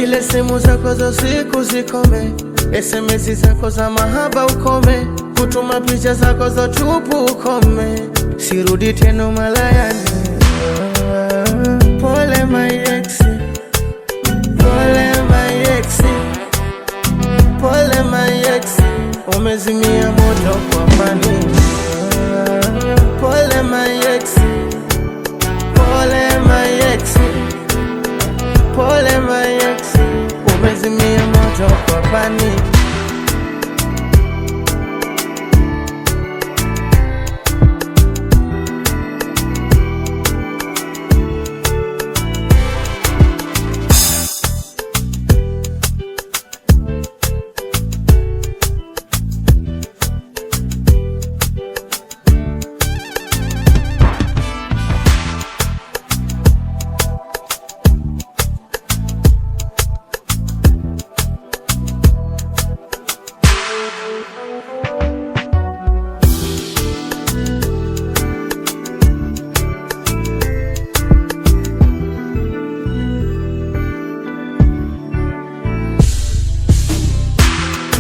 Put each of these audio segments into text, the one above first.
Zile simu zako za usiku zikome, SMS zako za mahaba ukome, kutuma picha zako za tupu ukome, sirudi tena malayani. Pole my ex, pole my ex, pole my ex, umezimia moto kwa pani. Pole my ex, pole my ex, pole my ex, umezimia moto kwa pani.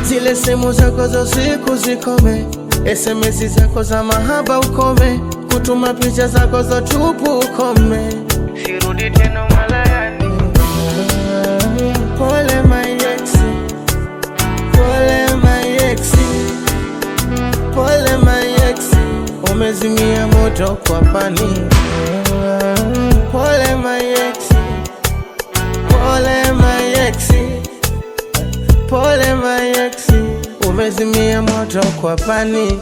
Zile simu zako za usiku zikome, SMS zako za mahaba ukome, kutuma picha zako za tupu ukome, sirudi tena malayani. Pole my ex, pole my ex, pole my ex, umezimia moto kwa pani. Pole my ex, pole my ex, pole my ex, umezimia moto kwa pani.